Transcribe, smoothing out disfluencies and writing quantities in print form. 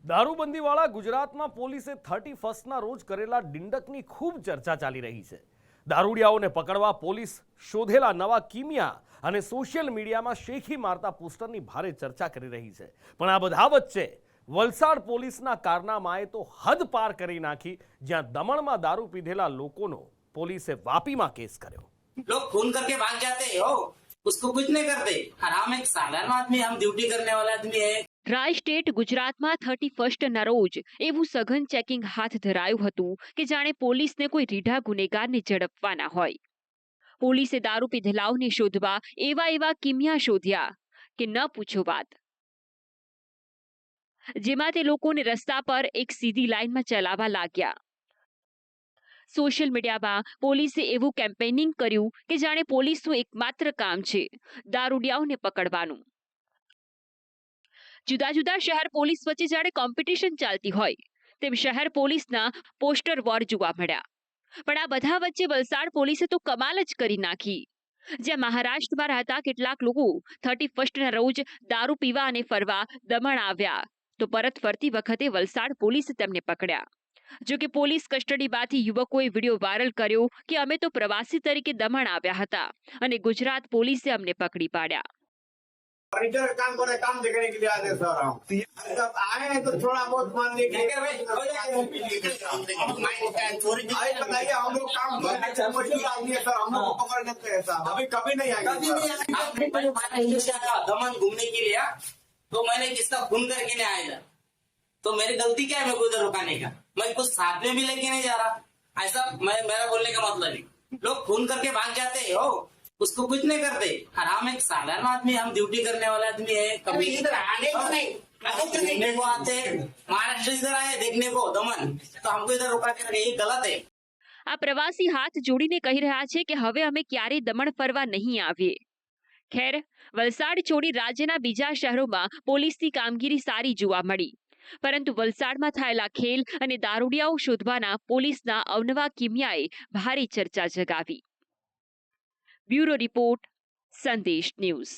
દારૂબંધીવાળા ગુજરાતમાં પોલીસે 31ના રોજ કરેલા ડિંડકની ખૂબ ચર્ચા ચાલી રહી છે। દારૂડિયાઓને પકડવા પોલીસ શોધેલા નવા કિમિયા અને સોશિયલ મીડિયામાં શેખી મારતા પોસ્ટરની ભારે ચર્ચા કરી રહી છે। પણ આ બધા વચ્ચે વલસાડ પોલીસના કારનામાએ તો હદ પાર કરી નાખી, જ્યાં દમણમાં દારૂ પીધેલા લોકોનો પોલીસે વાપીમાં કેસ કર્યો। लोग खून करके भाग जाते हैं, हो उसको कुछ नहीं करते। हम एक साधारण आदमी, हम ड्यूटी करने वाला आदमी है। રાયસ્ટેટ ગુજરાતમાં 31ના રોજ એવું સઘન ચેકિંગ હાથ ધરાયું હતું કે જાણે પોલીસને કોઈ રીઢા ગુનેગારને ઝડપવાના હોય। પોલીસે દારૂ પીધેલાઓને શોધવા એવા કિમિયા શોધ્યા કે ન પૂછો વાત, જેમાં તે લોકોને રસ્તા પર એક સીધી લાઈનમાં ચલાવવા લાગ્યા। સોશિયલ મીડિયામાં પોલીસે એવું કેમ્પેનિંગ કર્યું કે જાણે પોલીસનું એકમાત્ર કામ છે દારૂડિયાઓને પકડવાનું। જુદા જુદા શહેર પોલીસ વચ્ચે જાણે કોમ્પિટિશન ચાલતી હોય તેમ શહેર પોલીસના પોસ્ટર વોર જોવા મળ્યા। પણ આ બધા વચ્ચે વલસાડ પોલીસે તો કમાલ જ કરી નાખી, જ્યાં મહારાષ્ટ્રમાં રહેતા કેટલાક લોકો 31ના રોજ દારૂ પીવા અને ફરવા દમણ આવ્યા તો પરત ફરતી વખતે વલસાડ પોલીસે તેમને પકડ્યા। જો કે પોલીસ કસ્ટડીમાંથી યુવકોએ વિડીયો વાયરલ કર્યો કે અમે તો પ્રવાસી તરીકે દમણ આવ્યા હતા અને ગુજરાત પોલીસે અમને પકડી પાડ્યા। फर्नीचर काम कर रहे, काम देखने के लिए आते हैं सर। हम जब आए हैं तो थोड़ा बहुत मान लीजिए बताइए, हम लोग काम करते मजदूर आदमी है सर, हम लोग को पकड़ लेते हैं सर। अभी कभी नहीं आएंगे। दमन घूमने के लिए तो मैंने किसका खून करके नहीं आया था, तो मेरी गलती क्या है मेरे को उधर रुकाने का? मैं कुछ साथ में भी लेके नहीं जा रहा। ऐसा मेरा बोलने का मतलब नहीं। लोग खून करके भाग जाते हैं, हो उसको कुछ नहीं करते। हम एक साधारण आदमी, हम ड्यूटी करने वाला आदमी है। कभी इधर आने को नहीं, देखने को आते हैं। महाराष्ट्र इधर आए देखने को दमन, तो हमको इधर रोका के रखे, ये गलत है। આ પ્રવાસી હાથ જોડીને કહી રહ્યા છે કે હવે અમે ક્યારેય દમણ ફરવા નહીં આવીએ। ખેર, વલસાડ છોડી રાજ્યના બીજા શહેરોમાં પોલીસની કામગીરી સારી જોવા મળી, પરંતુ વલસાડમાં થયેલા ખેલ અને દારૂડિયાઓ શોધવાના પોલીસના અવનવા કિમિયાએ ભારે ચર્ચા જગાવી। બ્યુરો રિપોર્ટ, સંદેશ ન્યૂઝ।